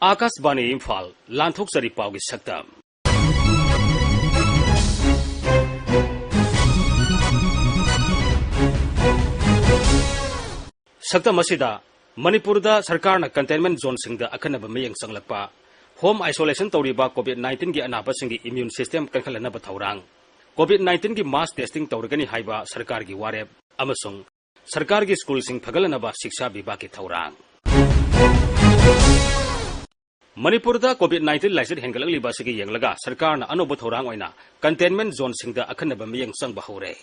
Akashvani Imphal Lanthokchari Paugi Saktam Saktam asida Manipurda Sarkarna containment zone singda akanaba mayang sanglakpa home isolation tawriba COVID-19 gi anaba singi immune system kankalanaba thawrang COVID-19 gi mass testing tawragani haiba sarkar gi wareb amasung sarkar gi school sing phagalanaba shiksha vibhag gi thawrang Manipurda COVID-19 laisir hengalagli ba sigi yenglaga sarkarna anoba thawrang oina containment zone singda akanaba mayang sangba hore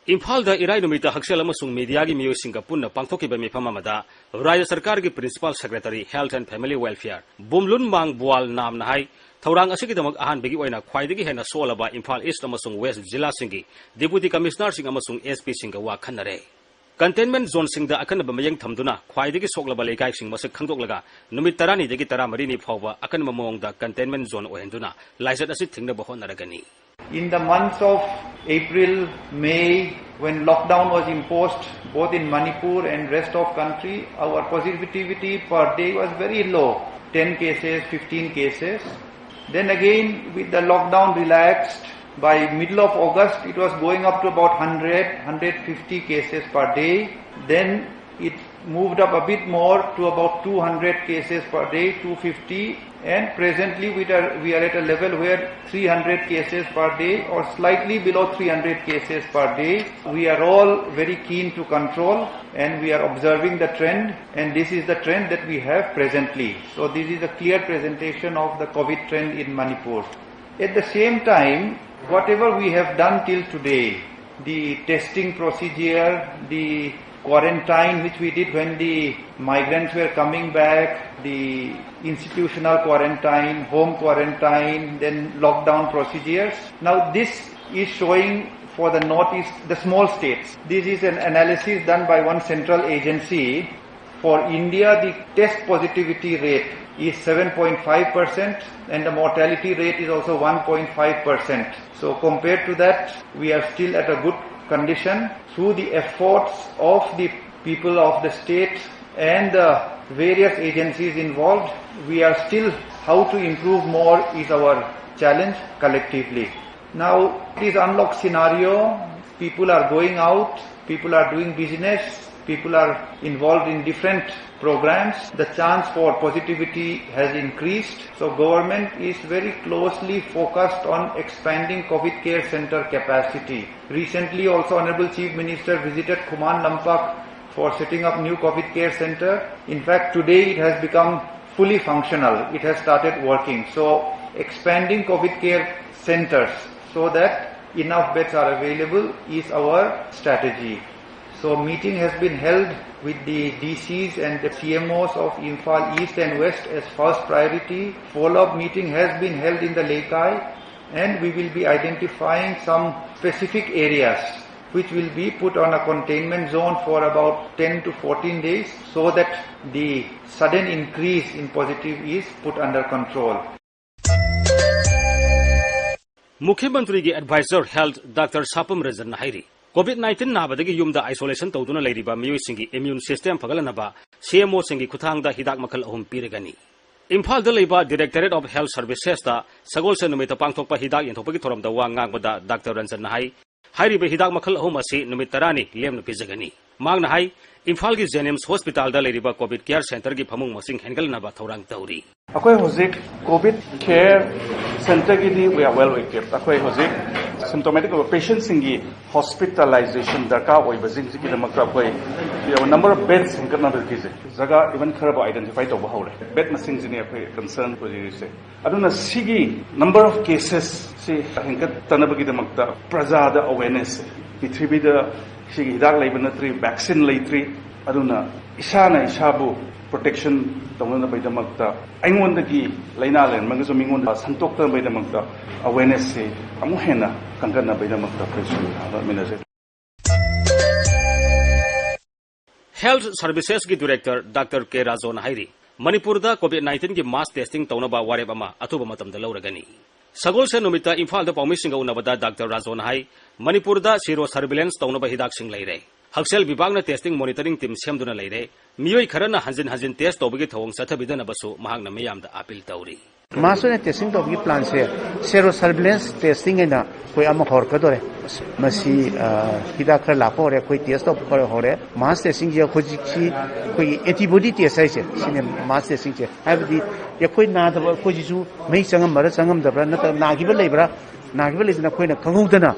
Imphal da irai numita haksel amasung media gi miyo singa punna pangthokiba mifam amada Rajya Sarkar gi Principal Secretary Health and Family Welfare Bumlun Mang Bual nam nahai thawrang asigi damak ahan begi oina khwaidagi hena solaba Imphal East amasung West Jilla singi Deputy Commissioner sing amasung SP singa wa khanare Containment zone singda akanaba mayang thamduna khwaidagi soklaba lekai sing masak khangdoklaga numit 10 dagi 13 ni phawba akanba mawngda containment zone ohenduna laisat asi thingnaba honaragani In the months of April, May, when lockdown was imposed both in Manipur and rest of country, our positivity per day was very low, 10 cases, 15 cases. Then again, with the lockdown relaxed, by middle of August, it was going up to about 150 cases per day. Then it moved up a bit more to about 200 cases per day, 250. And presently we are at a level where 300 cases per day or slightly below 300 cases per day. We are all very keen to control and we are observing the trend, and this is the trend that we have presently. So this is a clear presentation of the COVID trend in Manipur. At the same time, whatever we have done till today, the testing procedure, the quarantine which we did when the migrants were coming back, the institutional quarantine, home quarantine, then lockdown procedures. Now this is showing for the northeast, the small states. This is an analysis done by one central agency. For India, the test positivity rate is 7.5% and the mortality rate is also 1.5%. So compared to that, we are still at a good condition. Through the efforts of the people of the state and the various agencies involved, we are still how to improve more is our challenge collectively. Now, this unlocked scenario, people are going out, people are doing business, people are involved in different programs. The chance for positivity has increased. So government is very closely focused on expanding COVID care center capacity. Recently also Honorable Chief Minister visited Kuman Lampak for setting up new COVID care center. In fact, today it has become fully functional. It has started working. So expanding COVID care centers so that enough beds are available is our strategy. So meeting has been held with the DCs and the CMOs of Imphal East and West as first priority. Follow-up meeting has been held in the Lekai, and we will be identifying some specific areas which will be put on a containment zone for about 10 to 14 days so that the sudden increase in positive is put under control. Mukhyamantri gi advisor health Dr. Sapam Razan Hairi COVID-19 nabadagi yumda isolation tawduna leiriba miyoy singi immune system phagalanaba CMO singi khuthangda hidak makhal ahum pirigani Imphal da leiba Directorate of Health Services da sagolse numita pangthokpa hidak yenthokpagi thoramda wa ngangbada Dr. Ranjan Nahai hairiba hidak makhal ahum asi numit 10 ni lemna pijagani mangna hai Imphal gi Jenims Hospital da leiriba COVID care center gi phamung masing hengalnaba thorang tauri akoi hozik COVID care center gi di we are well equipped akoi hozik symptomatic patients singi hospitalization darka oi bazing ji ki damakra koi number of beds hinkarna dikise jaga even kharaba identify to bahore bed masing ji ne akoi concern ko ji se aduna sigi number of cases si hinkat tanabagi damakta prajada awareness pithribi da sigi hidak leibanatri vaccine leitri aduna isana isabu protection tawna bai damakta aingondagi laina len mangaso mingonda santokta bai damakta awareness se amu hena kangana bai damakta presu aba minase Health Services gi Director Dr. K. Razon Hairi Manipur da COVID-19 gi mass testing tawna ba wareb ama atuba matam da lauragani Sagol se numita Imphal da pawmi singa unabada Dr. Razon Hai Manipur da zero surveillance tawna ba hidak sing leire Haksel Vibhagna testing monitoring team semduna leire मियोई खरना हंजिन हंजिन test तौबगी थवंग सथबिदनबसु महांगना मियामदा appeal तौरी मासोने टेस्टिंग तौबगी प्लान से सेरो सर्विलेंस टेस्टिंग एना कोई अमा हरकदोरे मसी हिदा खर लापो रे कोई टेस्ट तौ खर होरे मास टेस्टिंग जे खोजिछि कोई एंटीबॉडी टेस्ट है सिने मास टेस्टिंग जे हाबदी ये कोई नादब खोजिसु मै संगम मर संगम दब्रा नत नागिबा लेब्रा नागिबा लेजना कोइना खंगौदना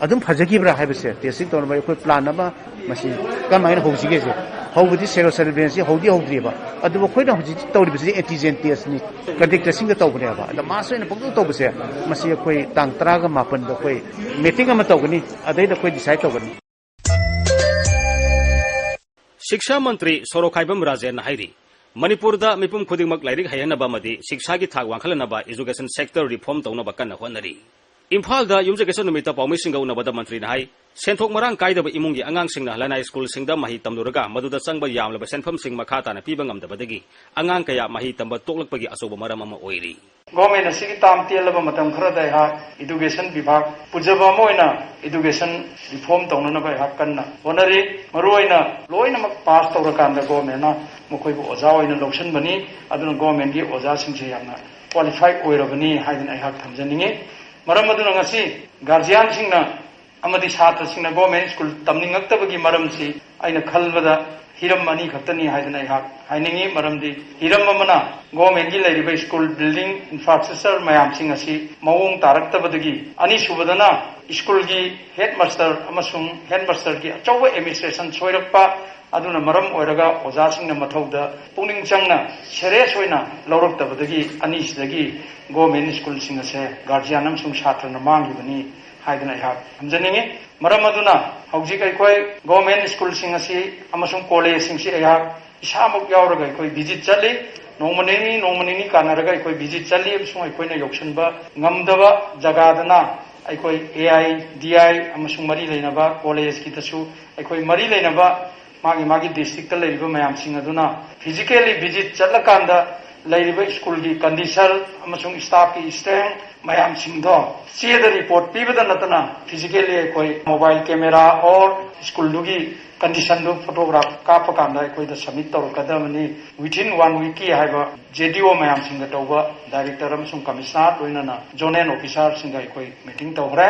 अदुम फजगिब्रा हाबसे टेस्टिंग तौर मै कोई प्लान अमा मसी कमाइन होजिगे जे हौबदी सेरो सर्विलेंस हौदी हौद्रिबा अदु कोइना होजि तौरिबसे एंटीजन टेस्ट नि कंटेक्ट टेस्टिंग तौबनेबा अद मासोने पक्तौ तौबसे मसी कोई तांग 10 गा 9 दा कोई मीटिंग अमा तौगनी अदैदा कोई डिसाइड तौगनी शिक्षा मंत्री सोरोखाइबम राजेन हाइरी मणिपुर दा मिपुम खुदिमक लाइरिक हायनबा मदि शिक्षा की थाक वांखलनबा एजुकेशन सेक्टर रिफॉर्म तौनबा कन्ना होनरी इम्फाल दा युमजेकेशन नुमिता पाउमिसिंगा उनबदा मंत्री नाइ सेंथोक मरांग काइदबा इमुंगी अंगांगसिंगना लनाई स्कूल सिंगदा मही तमनुरगा मदुदा चंगबा यामलबा सेनफम सिंग मखा ताना पीबा ngamdabadagi angang kaya mahi tamba toklakpagi asoba maram ama oiri government असि ताम तेलबा मतम खरदा हा एजुकेशन विभाग पुजबा मोइना एजुकेशन रिफॉर्म तौननबा हा कन्ना होनरी मरोइना लोइनमक पास तौरकांदा गवर्नमेंट ना मखोइबो ओजा ओइना लौसनबनी अदुना गवर्नमेंट गी ओजा सिंगसे यामना क्वालिफाई ओइरबनी हाइदन आई हा थमजनिंगे मरम अदुना ngasi गार्जियन सिंगना अमदी छात्र सिंगना गवर्नमेंट स्कूल तमनिंगक्तबगी मरमसी आइना खलबदा हिरम मनी खतनी हाइदना आई हा हाइनिंगी मरमदी हिरम अमना गवर्नमेंट गी लेरिबा स्कूल बिल्डिंग इंफ्रास्ट्रक्चर मयाम सिंग असि मवोंग तारक्तबदगी अनि सुबदना स्कूल गी हेडमास्टर अमसुंग हेडमास्टर की अचौबा एडमिनिस्ट्रेशन सोइरक्पा अदुना मरम ओइरगा ओजा सिंगना मथौदा पुनिंग चंगना सेरियस ओइना लौरक्तबदगी अनि सिदगी गवर्नमेंट स्कूल सिंग असे गार्जियन अमसुंग छात्रना मांगिबनी हाइदना आई हा हमजनिंगे मरम अदुना हौजिक अखोय गवर्नमेंट स्कूल सिंग असि अमसुंग कॉलेज सिंग सि आई इसामुक यावरगा अखोय विजिट चली नोमनेनी कानरगा अखोय विजिट चली अमसुंग अखोयना योक्सनबा ngamdaba जगादना अखोय एआई डीआई अमसुंग मरी लेनबा कॉलेज की तसु अखोय मरी लेनबा मागी डिस्ट्रिक्ट लेरिबा मयाम सिंग अदुना फिजिकली विजिट चलकांदा लेरिबा स्कूल की कंडीशन अमसुंग स्टाफ की स्ट्रेंथ मयाम सिंगदो चेद रिपोर्ट पीबदा नतना फिजिकली अखोय मोबाइल कैमरा और स्कूल दुगी कंडीशन दु फोटोग्राफ कापकांदा अखोय द सबमिट तौरकदमनी विथिन 1 वीक की हाइबा जेडीओ मयाम सिंग तौबा डायरेक्टर अमसुंग कमिश्नर लोइनाना जोनल ऑफिसर सिंग अखोय मीटिंग तौग्रे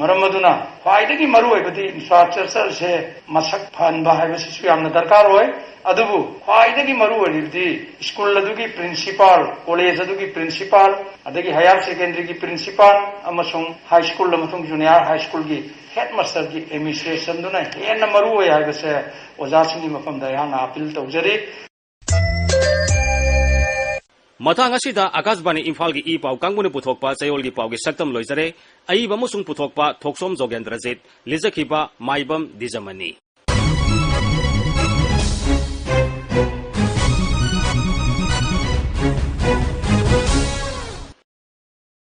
मरम अदुना ख्वाइदगी मरु होइबदी इंफ्रास्ट्रक्चर से मसक फनबा हाइबसिसु यामना दरकार होय अदुबु ख्वाइदगी मरु होइबदी स्कूल अदुगी प्रिंसिपल कॉलेज अदुगी प्रिंसिपल अदगी हायर सेकेंडरी की प्रिंसिपल अमसुंग हाई स्कूल अमसुंग जूनियर हाई स्कूल की हेडमास्टर की एडमिनिस्ट्रेशन दुना हेन मरु होय हाइबसे ओजासिंगी मफमदा याना अपील तौजरी मतंग असिदा आकाशवाणी इम्फाल की ई पाव कांगबुने पुथोकपा चयोल की पाव की सक्तम लोइजरे अईब अमसुंग पुथोकपा थोकसोम जोगेंद्रजीत लिजखिबा माइबम दिजमनी।